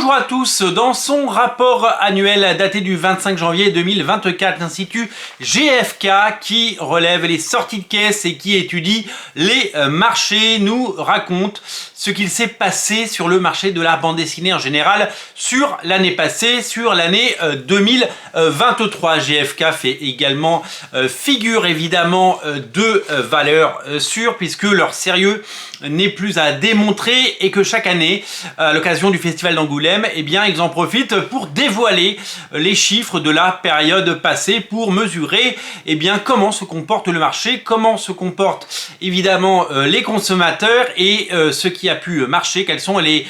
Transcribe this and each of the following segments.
Bonjour à tous. Dans son rapport annuel daté du 25 janvier 2024, l'Institut GfK qui relève les sorties de caisse et qui étudie les marchés nous raconte ce qu'il s'est passé sur le marché de la bande dessinée en général sur l'année passée, sur l'année 2023. GfK fait également figure évidemment de valeurs sûres puisque leur sérieux n'est plus à démontrer et que chaque année, à l'occasion du Festival d'Angoulême, eh bien, ils en profitent pour dévoiler les chiffres de la période passée pour mesurer eh bien, comment se comporte le marché, comment se comportent évidemment les consommateurs et ce qui a pu marcher, quelles sont les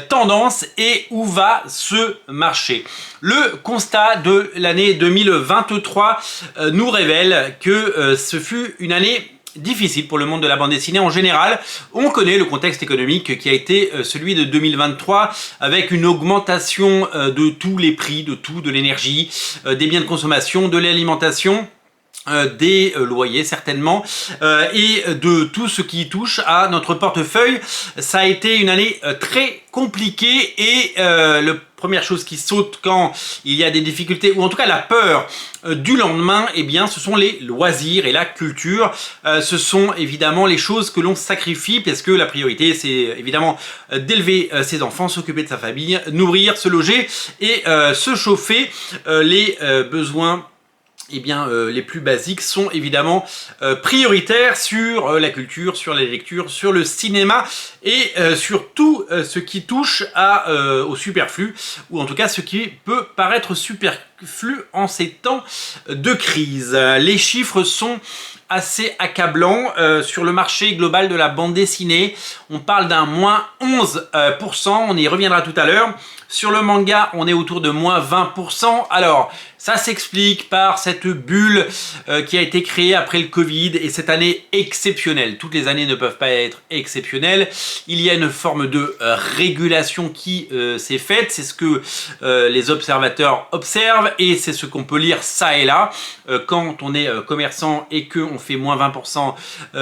tendances et où va ce marché. Le constat de l'année 2023 nous révèle que ce fut une année difficile pour le monde de la bande dessinée en général. On connaît le contexte économique qui a été celui de 2023 avec une augmentation de tous les prix, de tout, de l'énergie, des biens de consommation, de l'alimentation, des loyers certainement et de tout ce qui touche à notre portefeuille. Ça a été une année très compliquée et la première chose qui saute quand il y a des difficultés ou en tout cas la peur du lendemain, eh bien ce sont les loisirs et la culture. Ce sont évidemment les choses que l'on sacrifie parce que la priorité c'est évidemment d'élever ses enfants, s'occuper de sa famille, nourrir, se loger et se chauffer. Les besoins eh bien, les plus basiques sont évidemment prioritaires sur la culture, sur la lecture, sur le cinéma et sur tout ce qui touche au superflu ou en tout cas ce qui peut paraître superflu en ces temps de crise. Les chiffres sont assez accablants sur le marché global de la bande dessinée. On parle d'un moins 11%, on y reviendra tout à l'heure. Sur le manga, on est autour de moins 20%. Alors, ça s'explique par cette bulle qui a été créée après le Covid et cette année exceptionnelle. Toutes les années ne peuvent pas être exceptionnelles. Il y a une forme de régulation qui s'est faite. C'est ce que les observateurs observent et c'est ce qu'on peut lire ça et là. Quand on est commerçant et qu'on fait moins 20%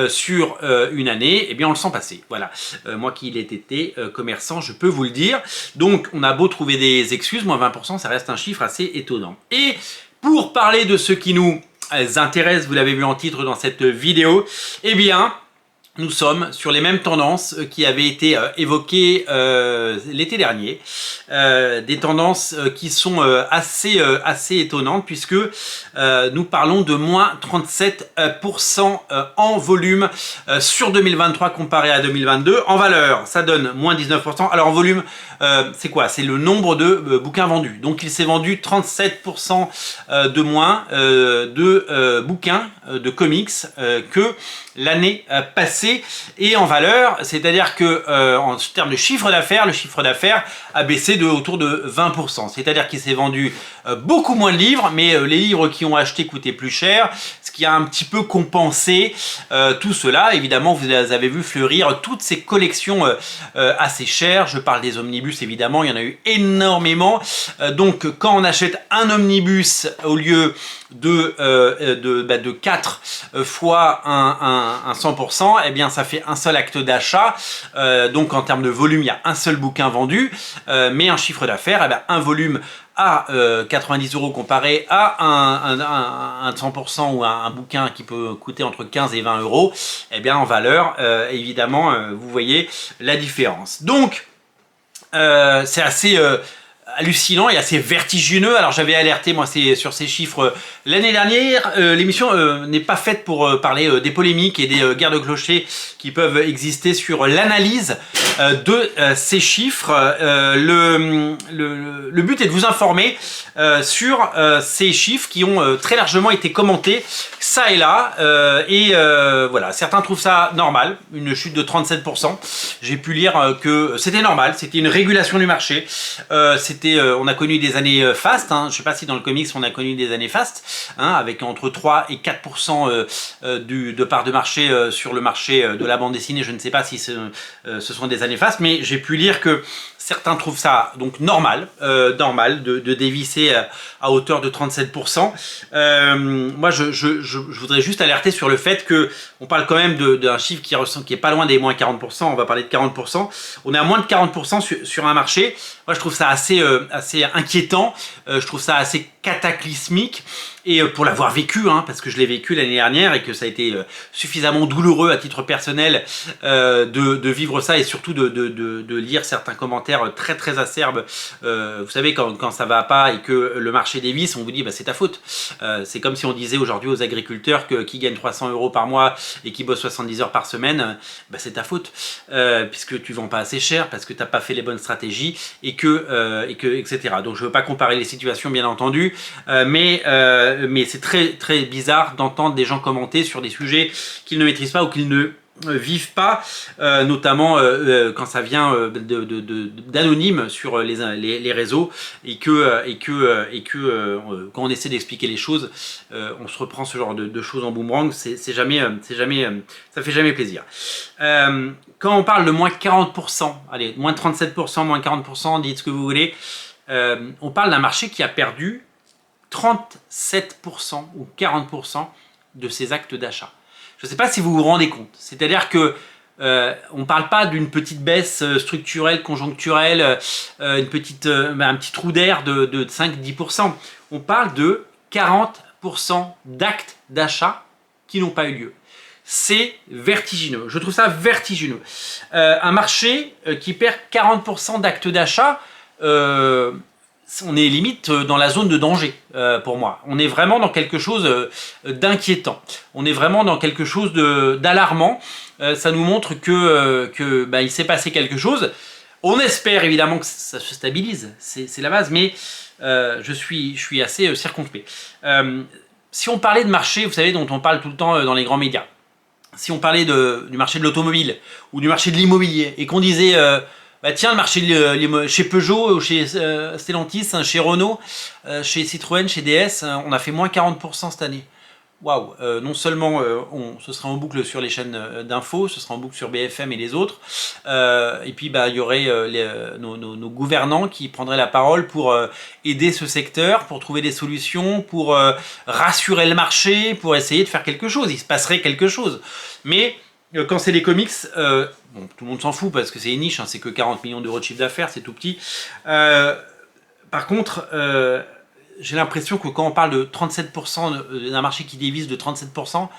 sur une année, eh bien on le sent passer. Voilà. Moi qui l'ai été commerçant, je peux vous le dire. Donc on a beau trouver des excuses, moins 20%, ça reste un chiffre assez étonnant. Et pour parler de ce qui nous intéresse, vous l'avez vu en titre dans cette vidéo, eh bien, nous sommes sur les mêmes tendances qui avaient été évoquées l'été dernier. Des tendances qui sont assez étonnantes puisque nous parlons de moins 37% en volume sur 2023 comparé à 2022. En valeur, ça donne moins 19%. Alors en volume, c'est quoi? C'est le nombre de bouquins vendus. Donc il s'est vendu 37% de moins de bouquins, de comics que l'année passée. Et en valeur, c'est-à-dire que en termes de chiffre d'affaires, le chiffre d'affaires a baissé de autour de 20%. C'est-à-dire qu'il s'est vendu beaucoup moins de livres, mais les livres qui ont acheté coûtaient plus cher, ce qui a un petit peu compensé tout cela. Évidemment, vous avez vu fleurir toutes ces collections assez chères. Je parle des omnibus, évidemment, il y en a eu énormément. Donc, quand on achète un omnibus au lieu de 4 fois un 100%, eh bien ça fait un seul acte d'achat. Donc en termes de volume, il y a un seul bouquin vendu, mais un chiffre d'affaires, eh bien, un volume à 90 € comparé à un 100% ou un bouquin qui peut coûter entre 15 et 20 €, eh bien en valeur, évidemment, vous voyez la différence. Donc, c'est assez hallucinant et assez vertigineux. Alors j'avais alerté moi sur ces chiffres l'année dernière. L'émission n'est pas faite pour parler des polémiques et des guerres de clochers qui peuvent exister sur l'analyse de ces chiffres. Le but est de vous informer sur ces chiffres qui ont très largement été commentés ça et là. Voilà, certains trouvent ça normal, une chute de 37%. J'ai pu lire que c'était normal, c'était une régulation du marché. C'était on a connu des années fastes, hein. Je ne sais pas si dans le comics on a connu des années fastes, hein, avec entre 3 et 4% de part de marché sur le marché de la bande dessinée. Je ne sais pas si ce sont des années fastes, mais j'ai pu lire que certains trouvent ça donc normal de dévisser à hauteur de 37%. Moi, je voudrais juste alerter sur le fait que on parle quand même d'un chiffre qui est pas loin des moins 40%. On va parler de 40%. On est à moins de 40% sur un marché. Moi, je trouve ça assez inquiétant. Je trouve ça assez cataclysmique. Et pour l'avoir vécu, hein, parce que je l'ai vécu l'année dernière et que ça a été suffisamment douloureux à titre personnel de vivre ça et surtout de lire certains commentaires très très acerbes. Vous savez, quand ça va pas et que le marché dévisse, on vous dit bah, c'est ta faute. C'est comme si on disait aujourd'hui aux agriculteurs qui gagnent 300 € par mois et qui bossent 70 heures par semaine, bah, c'est ta faute. Puisque tu vends pas assez cher, parce que tu n'as pas fait les bonnes stratégies et etc. Donc je veux pas comparer les situations bien entendu, mais c'est très très bizarre d'entendre des gens commenter sur des sujets qu'ils ne maîtrisent pas ou qu'ils ne vivent pas, notamment quand ça vient d'anonymes sur les réseaux et que quand on essaie d'expliquer les choses, on se reprend ce genre de choses en boomerang. Ça fait jamais plaisir. Quand on parle de moins 40%, allez, moins 37%, moins 40%, dites ce que vous voulez, on parle d'un marché qui a perdu 37% ou 40% de ses actes d'achat. Je ne sais pas si vous vous rendez compte. C'est-à-dire que on ne parle pas d'une petite baisse structurelle, conjoncturelle, un petit trou d'air de 5-10%. On parle de 40% d'actes d'achat qui n'ont pas eu lieu. C'est vertigineux. Je trouve ça vertigineux. Un marché qui perd 40% d'actes d'achat, on est limite dans la zone de danger pour moi. On est vraiment dans quelque chose d'inquiétant. On est vraiment dans quelque chose d'alarmant. Ça nous montre que il s'est passé quelque chose. On espère évidemment que ça se stabilise, c'est la base, mais je suis assez circonspect. Si on parlait de marché, vous savez, dont on parle tout le temps dans les grands médias, si on parlait du marché de l'automobile ou du marché de l'immobilier et qu'on disait bah tiens, le marché chez Peugeot, chez Stellantis, chez Renault, chez Citroën, chez DS, on a fait moins 40% cette année. Waouh, non seulement ce sera en boucle sur les chaînes d'infos, ce sera en boucle sur BFM et les autres, et puis bah, il y aurait nos gouvernants qui prendraient la parole pour aider ce secteur, pour trouver des solutions, pour rassurer le marché, pour essayer de faire quelque chose. Il se passerait quelque chose. Mais quand c'est les comics, bon, tout le monde s'en fout parce que c'est une niche, hein, c'est que 40 millions d'euros de chiffre d'affaires, c'est tout petit. Par contre, j'ai l'impression que quand on parle de 37%, d'un marché qui dévisse de 37%,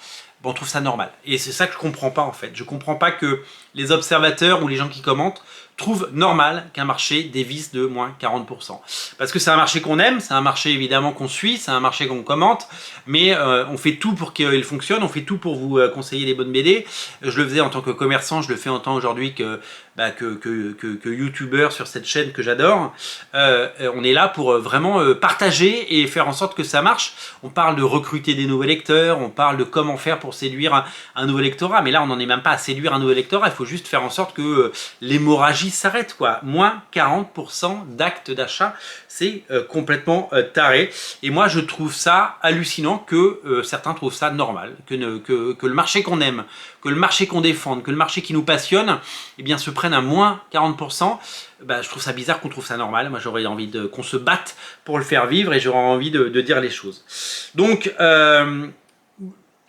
on trouve ça normal. Et c'est ça que je comprends pas en fait. Je comprends pas que les observateurs ou les gens qui commentent trouvent normal qu'un marché dévisse de moins 40%. Parce que c'est un marché qu'on aime, c'est un marché évidemment qu'on suit, c'est un marché qu'on commente, mais on fait tout pour qu'il fonctionne, on fait tout pour vous conseiller les bonnes BD. Je le faisais en tant que commerçant, je le fais en tant aujourd'hui que youtubeur sur cette chaîne que j'adore. On est là pour vraiment partager et faire en sorte que ça marche. On parle de recruter des nouveaux lecteurs, on parle de comment faire pour séduire un nouveau lectorat, mais là on n'en est même pas à séduire un nouveau lectorat, il faut juste faire en sorte que l'hémorragie s'arrête, quoi. Moins 40% d'actes d'achat, c'est complètement taré. Et moi je trouve ça hallucinant que certains trouvent ça normal, que le marché qu'on aime, que le marché qu'on défende, que le marché qui nous passionne, eh bien se prenne à moins 40%. Bah, je trouve ça bizarre qu'on trouve ça normal. Moi j'aurais envie qu'on se batte pour le faire vivre et j'aurais envie de dire les choses. Donc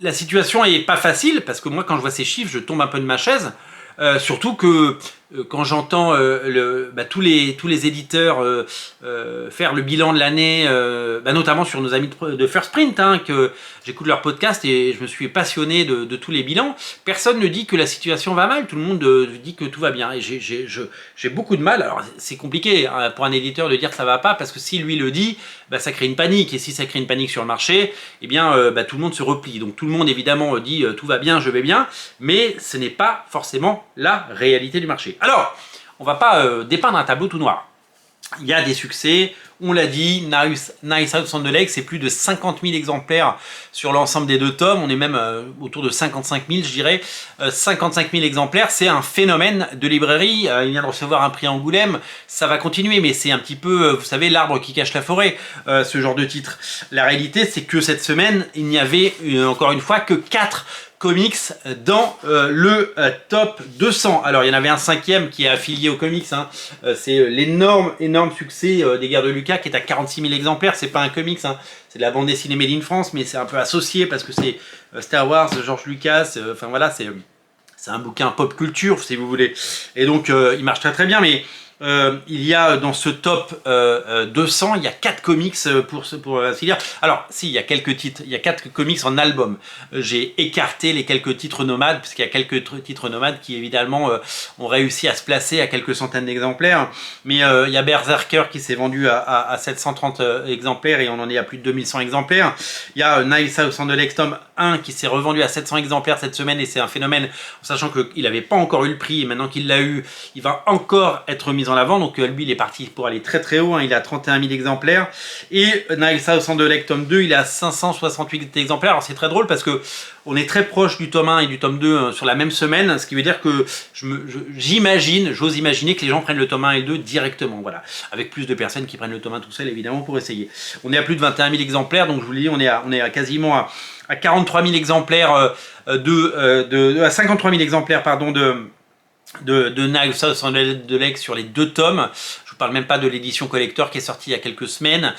la situation est pas facile parce que moi quand je vois ces chiffres je tombe un peu de ma chaise. Surtout que quand j'entends tous les éditeurs faire le bilan de l'année, notamment sur nos amis de First Print, hein, que j'écoute leur podcast et je me suis passionné de tous les bilans, personne ne dit que la situation va mal, tout le monde dit que tout va bien. Et j'ai beaucoup de mal, alors c'est compliqué hein, pour un éditeur de dire que ça va pas, parce que si lui le dit, ça crée une panique, et si ça crée une panique sur le marché, eh bien tout le monde se replie. Donc tout le monde évidemment dit tout va bien, je vais bien, mais ce n'est pas forcément la réalité du marché. Alors, on ne va pas dépeindre un tableau tout noir. Il y a des succès, On l'a dit, Nice House on the Lake, c'est plus de 50 000 exemplaires sur l'ensemble des 2 tomes. On est même autour de 55 000, je dirais. 55 000 exemplaires, c'est un phénomène de librairie. Il vient de recevoir un prix Angoulême. Ça va continuer, mais c'est un petit peu, vous savez, l'arbre qui cache la forêt, ce genre de titre. La réalité, c'est que cette semaine, il n'y avait, encore une fois, que 4 comics dans le top 200. Alors il y en avait un 5e qui est affilié aux comics, hein. C'est l'énorme succès des Guerres de Lucas qui est à 46 000 exemplaires. C'est pas un comics, hein. C'est de la bande dessinée made in France, mais c'est un peu associé parce que c'est Star Wars, George Lucas, enfin voilà, c'est un bouquin pop culture si vous voulez. Et donc il marche très très bien, mais il y a dans ce top 200, il y a 4 comics pour ainsi dire. Alors, si, il y a quelques titres, il y a 4 comics en album. J'ai écarté les quelques titres nomades, parce qu'il y a quelques titres nomades qui, évidemment, ont réussi à se placer à quelques centaines d'exemplaires. Mais il y a Berserker qui s'est vendu à 730 exemplaires et on en est à plus de 2100 exemplaires. Il y a Nice House on the Lake tome 1 qui s'est revendu à 700 exemplaires cette semaine et c'est un phénomène, en sachant qu'il n'avait pas encore eu le prix et maintenant qu'il l'a eu, il va encore être mis en avant. Donc lui, il est parti pour aller très très haut, hein. Il a 31 000 exemplaires. Et Nice House on the Lake tome 2, il est à 568 exemplaires. Alors c'est très drôle parce que on est très proche du tome 1 et du tome 2 sur la même semaine, ce qui veut dire que j'ose imaginer que les gens prennent le tome 1 et le 2 directement, voilà, avec plus de personnes qui prennent le tome 1 tout seul, évidemment, pour essayer. On est à plus de 21 000 exemplaires, donc je vous le dis, on est à quasiment à 43 000 exemplaires à 53 000 exemplaires, pardon, de Nice House on the Lake sur les 2 tomes. Je vous parle même pas de l'édition collector qui est sortie il y a quelques semaines,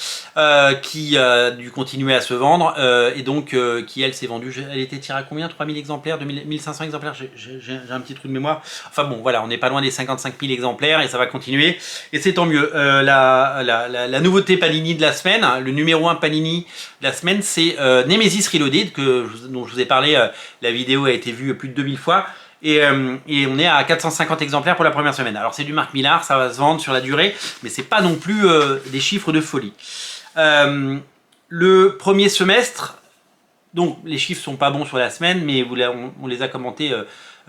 qui a dû continuer à se vendre, et donc qui elle s'est vendue, elle était tirée à combien, 3000 exemplaires, 1500 exemplaires, j'ai un petit trou de mémoire. Enfin bon, voilà, on n'est pas loin des 55 000 exemplaires et ça va continuer, et c'est tant mieux. La nouveauté Panini de la semaine, hein, le numéro 1 Panini de la semaine, c'est Nemesis Reloaded, dont je vous ai parlé, la vidéo a été vue plus de 2000 fois. Et on est à 450 exemplaires pour la première semaine. Alors c'est du Marc Millar, ça va se vendre sur la durée, mais c'est pas non plus des chiffres de folie. Le premier semestre, donc les chiffres sont pas bons sur la semaine, mais on les a commentés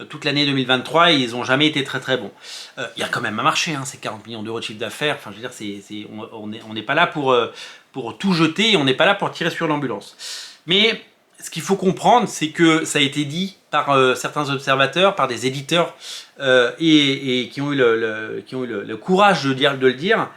toute l'année 2023 et ils n'ont jamais été très très bons. Il y a quand même un marché, hein, c'est 40 millions d'euros de chiffre d'affaires. Enfin, je veux dire, on n'est pas là pour tout jeter, et on n'est pas là pour tirer sur l'ambulance. Mais ce qu'il faut comprendre, c'est que ça a été dit par certains observateurs, par des éditeurs, et qui ont eu le courage de le dire.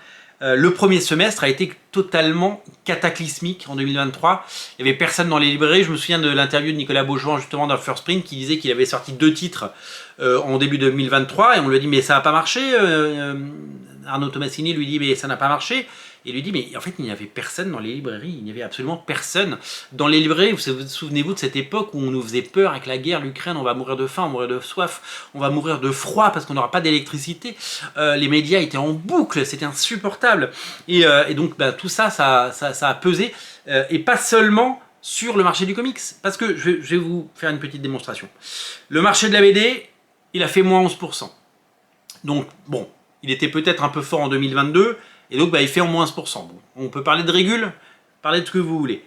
Le premier semestre a été totalement cataclysmique en 2023. Il n'y avait personne dans les librairies. Je me souviens de l'interview de Nicolas Beaujean justement dans First Print qui disait qu'il avait sorti 2 titres en début 2023 et on lui a dit mais ça n'a pas marché. Arnaud Tomassini lui dit mais ça n'a pas marché. Et lui dit mais en fait il n'y avait personne dans les librairies, il n'y avait absolument personne dans les librairies. Vous souvenez-vous de cette époque où on nous faisait peur avec la guerre, l'Ukraine, on va mourir de faim, on va mourir de soif, on va mourir de froid parce qu'on n'aura pas d'électricité. Les médias étaient en boucle, c'était insupportable. Et donc bah, tout ça, ça a pesé, et pas seulement sur le marché du comics, parce que je vais vous faire une petite démonstration. Le marché de la BD, il a fait moins 11%. Donc bon, il était peut-être un peu fort en 2022, et donc bah, il fait en moins 11%. Bon, on peut parler de Régule, parler de ce que vous voulez.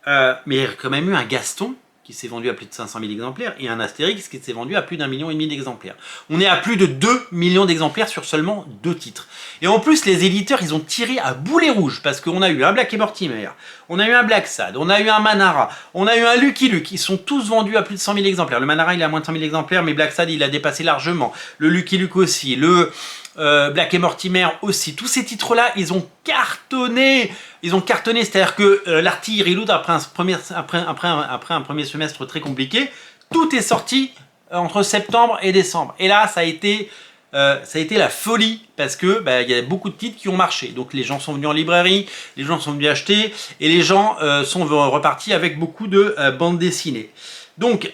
Mais il y a quand même eu un Gaston qui s'est vendu à plus de 500 000 exemplaires et un Astérix qui s'est vendu à plus d'1,5 million d'exemplaires. On est à plus de 2 millions d'exemplaires sur seulement 2 titres. Et en plus, les éditeurs, ils ont tiré à boulet rouge parce qu'on a eu un Black et Mortimer, on a eu un Black Sad, on a eu un Manara, on a eu un Lucky Luke. Ils sont tous vendus à plus de 100 000 exemplaires. Le Manara, il a moins de 100 000 exemplaires, mais Black Sad, il a dépassé largement. Le Lucky Luke aussi, le Black et Mortimer aussi. Tous ces titres-là, ils ont cartonné. Ils ont cartonné, c'est-à-dire que l'artillerie lourde, après un premier semestre très compliqué, tout est sorti entre septembre et décembre. Et là, ça a été la folie parce que bah, y a beaucoup de titres qui ont marché. Donc les gens sont venus en librairie, les gens sont venus acheter et les gens sont repartis avec beaucoup de bandes dessinées. Donc,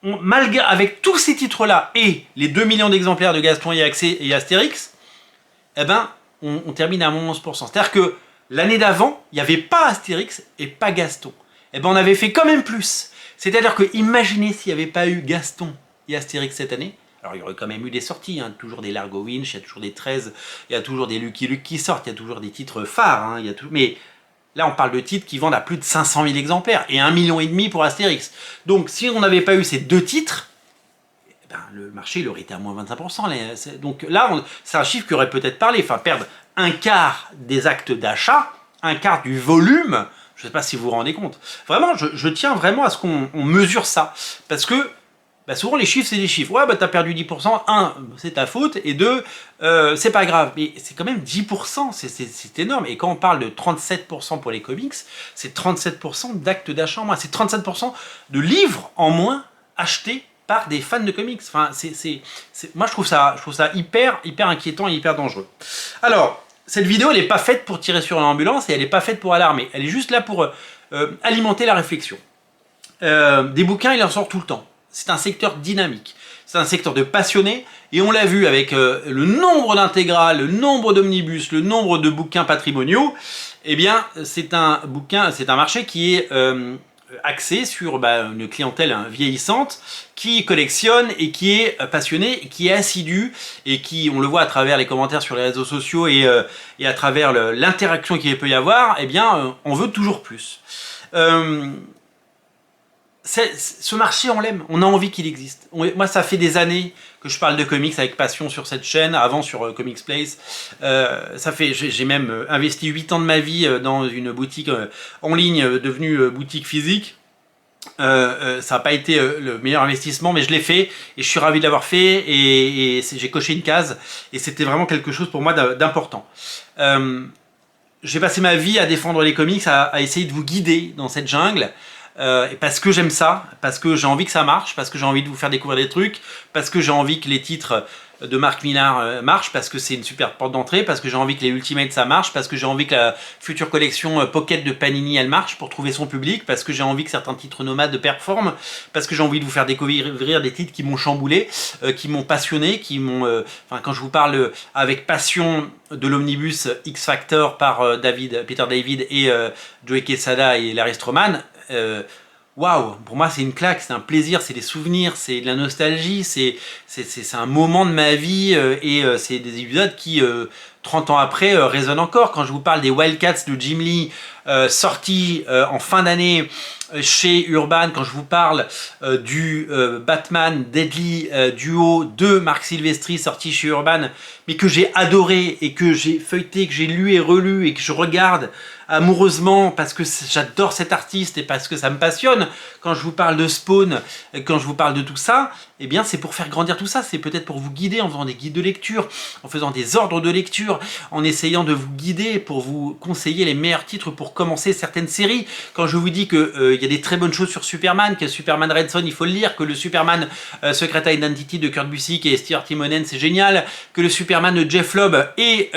malgré avec tous ces titres-là et les 2 millions d'exemplaires de Gaston et Astérix, eh ben, on termine à moins 11%. C'est-à-dire que l'année d'avant, il n'y avait pas Astérix et pas Gaston. Eh ben, on avait fait quand même plus. C'est-à-dire que imaginez s'il n'y avait pas eu Gaston et Astérix cette année. Alors il y aurait quand même eu des sorties, hein, toujours des Largo Winch, il y a toujours des 13, il y a toujours des Lucky Luke qui sortent, il y a toujours des titres phares, hein, mais là on parle de titres qui vendent à plus de 500 000 exemplaires et 1,5 million pour Astérix. Donc si on n'avait pas eu ces 2 titres, le marché il aurait été à moins 25%. Donc là, c'est un chiffre qui aurait peut-être parlé, enfin perdre un quart des actes d'achat, un quart du volume. Je ne sais pas si vous vous rendez compte. Vraiment, je tiens vraiment à ce qu'on mesure ça. Parce que bah souvent les chiffres, c'est des chiffres. Ouais, bah t'as perdu 10%. Un, c'est ta faute. Et deux, c'est pas grave. Mais c'est quand même 10%. C'est énorme. Et quand on parle de 37% pour les comics, c'est 37% d'actes d'achat en moins. C'est 37% de livres en moins achetés par des fans de comics. Enfin, moi, je trouve ça hyper inquiétant et hyper dangereux. Alors, cette vidéo, elle n'est pas faite pour tirer sur l'ambulance et elle n'est pas faite pour alarmer. Elle est juste là pour alimenter la réflexion. Des bouquins, il en sort tout le temps. C'est un secteur dynamique. C'est un secteur de passionnés. Et on l'a vu avec le nombre d'intégrales, le nombre d'omnibus, le nombre de bouquins patrimoniaux. Eh bien, c'est un marché qui est axé sur une clientèle vieillissante qui collectionne et qui est passionné, qui est assidu et qui, on le voit à travers les commentaires sur les réseaux sociaux et à travers l'interaction qu'il peut y avoir, eh bien, on veut toujours plus. Ce marché, on l'aime, on a envie qu'il existe. Moi, ça fait des années que je parle de comics avec passion sur cette chaîne, avant sur Comics Place. J'ai même investi 8 ans de ma vie dans une boutique en ligne devenue boutique physique. Ça n'a pas été le meilleur investissement, mais je l'ai fait et je suis ravi de l'avoir fait et j'ai coché une case et c'était vraiment quelque chose pour moi d'important. J'ai passé ma vie à défendre les comics, à essayer de vous guider dans cette jungle. Et parce que j'aime ça, parce que j'ai envie que ça marche, parce que j'ai envie de vous faire découvrir des trucs, parce que j'ai envie que les titres de Mark Millar marchent, parce que c'est une super porte d'entrée, parce que j'ai envie que les Ultimates ça marche, parce que j'ai envie que la future collection Pocket de Panini elle marche pour trouver son public, parce que j'ai envie que certains titres nomades performent, parce que j'ai envie de vous faire découvrir des titres qui m'ont chamboulé, qui m'ont passionné, qui m'ont... quand je vous parle avec passion de l'omnibus X Factor par Peter David et Joe Quesada et Larry Stroman, waouh, pour moi c'est une claque, c'est un plaisir, c'est des souvenirs, c'est de la nostalgie, c'est un moment de ma vie et c'est des épisodes qui 30 ans après résonnent encore. Quand je vous parle des Wildcats de Jim Lee sortis en fin d'année chez Urban, quand je vous parle du Batman Deadly Duo de Marc Silvestri sorti chez Urban, mais que j'ai adoré et que j'ai feuilleté, que j'ai lu et relu et que je regarde amoureusement parce que j'adore cet artiste et parce que ça me passionne. Quand je vous parle de Spawn, quand je vous parle de tout ça, eh bien c'est pour faire grandir tout ça, c'est peut-être pour vous guider en faisant des guides de lecture, en faisant des ordres de lecture, en essayant de vous guider pour vous conseiller les meilleurs titres pour commencer certaines séries. Quand je vous dis que y a des très bonnes choses sur Superman, que Superman Red Son il faut le lire, que le Superman Secret Identity de Kurt Busiek et Stuart Timonen c'est génial, que le Superman de Jeff Lobb et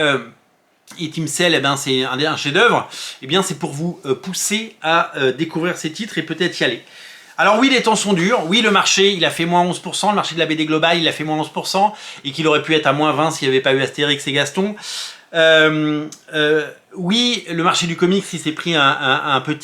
Tim Sale, eh ben, c'est un chef-d'œuvre, eh bien c'est pour vous pousser à découvrir ces titres et peut-être y aller. Alors oui, les temps sont durs, oui le marché il a fait moins 11%, le marché de la BD globale il a fait moins 11%, et qu'il aurait pu être à moins 20 s'il n'y avait pas eu Astérix et Gaston. Oui, le marché du comics il s'est pris une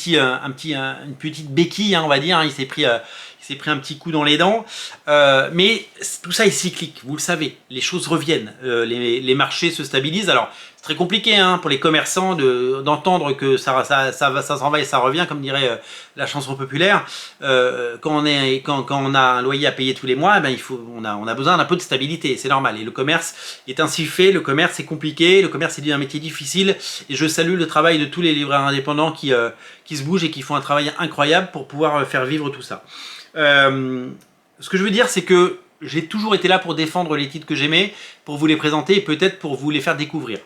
petite béquille, hein, on va dire, hein, il s'est pris un petit coup dans les dents, mais tout ça est cyclique, vous le savez, les choses reviennent, les marchés se stabilisent. Alors c'est très compliqué hein, pour les commerçants d'entendre que ça s'en va et ça revient, comme dirait la chanson populaire. Quand on a un loyer à payer tous les mois, ben, on a besoin d'un peu de stabilité, c'est normal. Et le commerce est ainsi fait, le commerce est compliqué, le commerce est un métier difficile, et je salue le travail de tous les libraires indépendants qui se bougent et qui font un travail incroyable pour pouvoir faire vivre tout ça. Ce que je veux dire, c'est que j'ai toujours été là pour défendre les titres que j'aimais, pour vous les présenter et peut-être pour vous les faire découvrir.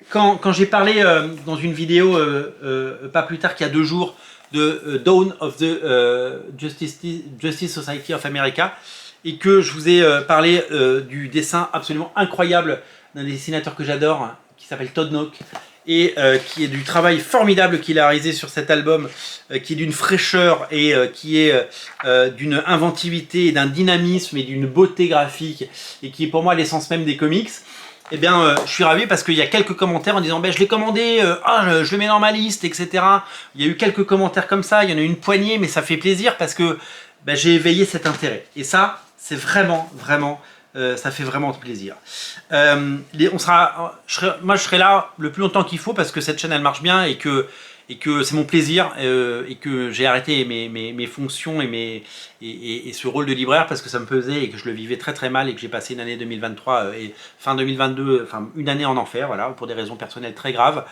Quand j'ai parlé dans une vidéo pas plus tard qu'il y a 2 jours de Dawn of the Justice Society of America et que je vous ai parlé du dessin absolument incroyable d'un dessinateur que j'adore qui s'appelle Todd Nauck et qui est du travail formidable qu'il a réalisé sur cet album, qui est d'une fraîcheur et qui est d'une inventivité, et d'un dynamisme et d'une beauté graphique, et qui est pour moi l'essence même des comics. Eh bien, je suis ravi parce qu'il y a quelques commentaires en disant je l'ai commandé, je le mets dans ma liste, etc. Il y a eu quelques commentaires comme ça, il y en a eu une poignée, mais ça fait plaisir parce que j'ai éveillé cet intérêt. Et ça, c'est vraiment ça fait vraiment plaisir. Moi je serai là le plus longtemps qu'il faut parce que cette chaîne elle marche bien et que c'est mon plaisir et que j'ai arrêté mes fonctions et ce rôle de libraire parce que ça me pesait et que je le vivais très très mal et que j'ai passé une année 2023 et fin 2022, enfin une année en enfer, voilà, pour des raisons personnelles très graves.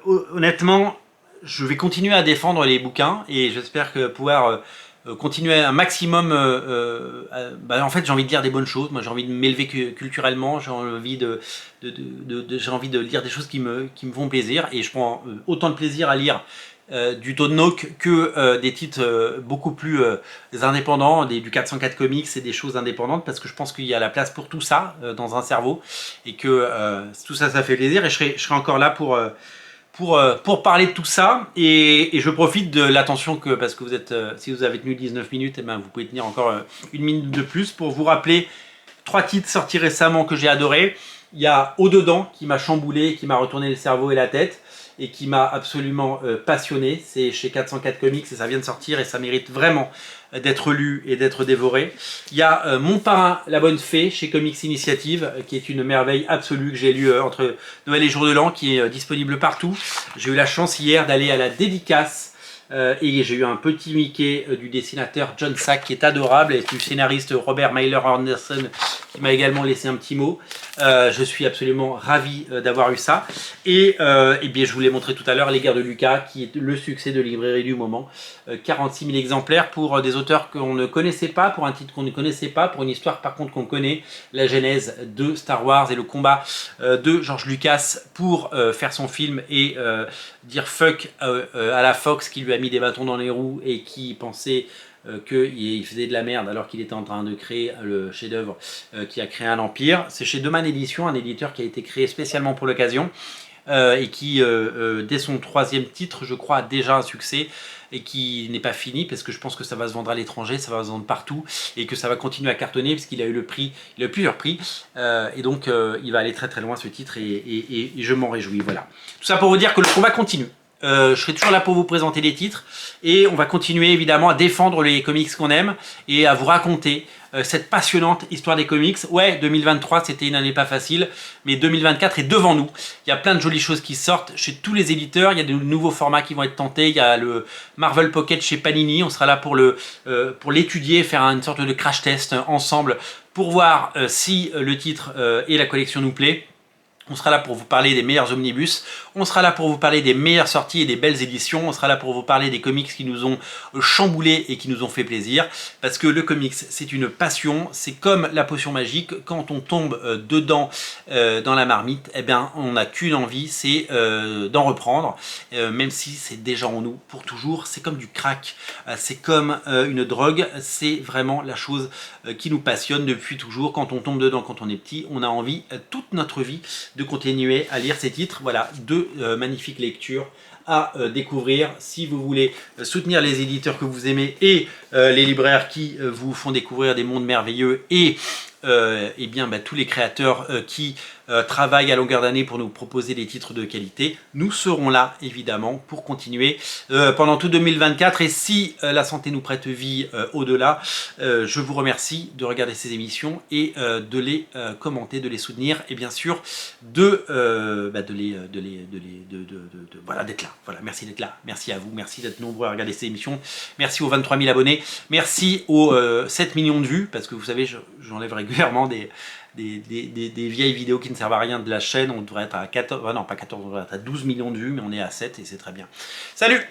Honnêtement, je vais continuer à défendre les bouquins et j'espère que pouvoir continuer un maximum. En fait, j'ai envie de lire des bonnes choses. Moi, j'ai envie de m'élever culturellement. J'ai envie j'ai envie de lire des choses qui me font plaisir. Et je prends autant de plaisir à lire du Tonnock que des titres beaucoup plus indépendants, du 404 Comics et des choses indépendantes, parce que je pense qu'il y a la place pour tout ça dans un cerveau et que tout ça, ça fait plaisir. Et je serai encore là pour parler de tout ça et je profite de l'attention parce que vous êtes, si vous avez tenu 19 minutes, eh ben vous pouvez tenir encore une minute de plus pour vous rappeler 3 titres sortis récemment que j'ai adoré. Il y a Au-dedans qui m'a chamboulé, qui m'a retourné le cerveau et la tête et qui m'a absolument passionné. C'est chez 404 Comics et ça vient de sortir et ça mérite vraiment d'être lu et d'être dévoré. Il y a Mon parrain, la bonne fée, chez Comics Initiative, qui est une merveille absolue que j'ai lu entre Noël et Jour de l'An, qui est disponible partout. J'ai eu la chance hier d'aller à la dédicace et j'ai eu un petit Mickey du dessinateur John Sack qui est adorable et du scénariste Robert Mailer Anderson qui m'a également laissé un petit mot. Je suis absolument ravi d'avoir eu ça. Et bien, je vous l'ai montré tout à l'heure, Les Guerres de Lucas, qui est le succès de librairie du moment. 46 000 exemplaires pour des auteurs qu'on ne connaissait pas, pour un titre qu'on ne connaissait pas, pour une histoire par contre qu'on connaît, la genèse de Star Wars et le combat de George Lucas pour faire son film et dire fuck à la Fox qui lui a mis des bâtons dans les roues et qui pensait qu'il faisait de la merde alors qu'il était en train de créer le chef-d'œuvre qui a créé un empire. C'est chez Deman Édition, un éditeur qui a été créé spécialement pour l'occasion et qui, dès son 3e titre, je crois, a déjà un succès et qui n'est pas fini parce que je pense que ça va se vendre à l'étranger, ça va se vendre partout et que ça va continuer à cartonner parce qu'il a eu le prix, il a eu plusieurs prix et donc il va aller très très loin ce titre et je m'en réjouis. Voilà. Tout ça pour vous dire que le combat continue. Je serai toujours là pour vous présenter les titres et on va continuer évidemment à défendre les comics qu'on aime et à vous raconter cette passionnante histoire des comics. Ouais, 2023 c'était une année pas facile, mais 2024 est devant nous. Il y a plein de jolies choses qui sortent chez tous les éditeurs, il y a de nouveaux formats qui vont être tentés, il y a le Marvel Pocket chez Panini, on sera là pour l'étudier, faire une sorte de crash test ensemble pour voir si le titre et la collection nous plaît. On sera là pour vous parler des meilleurs omnibus, on sera là pour vous parler des meilleures sorties et des belles éditions, on sera là pour vous parler des comics qui nous ont chamboulés et qui nous ont fait plaisir, parce que le comics c'est une passion, c'est comme la potion magique, quand on tombe dedans dans la marmite, eh bien on n'a qu'une envie, c'est d'en reprendre, même si c'est déjà en nous pour toujours, c'est comme du crack, c'est comme une drogue, c'est vraiment la chose qui nous passionne depuis toujours, quand on tombe dedans quand on est petit, on a envie toute notre vie de continuer à lire ces titres. Voilà, 2 magnifiques lectures à découvrir si vous voulez soutenir les éditeurs que vous aimez et les libraires qui vous font découvrir des mondes merveilleux et bien tous les créateurs qui travaillent à longueur d'année pour nous proposer des titres de qualité. Nous serons là évidemment pour continuer pendant tout 2024 et si la santé nous prête vie au-delà, je vous remercie de regarder ces émissions et de les commenter, de les soutenir et bien sûr voilà, d'être là. Voilà, merci d'être là, merci à vous, merci d'être nombreux à regarder ces émissions, merci aux 23 000 abonnés, merci aux 7 millions de vues parce que vous savez j'enlève régulièrement des vieilles vidéos qui ne servent à rien de la chaîne. On devrait être à 14, non pas 14, on devrait être à 12 millions de vues, mais on est à 7 et c'est très bien. Salut!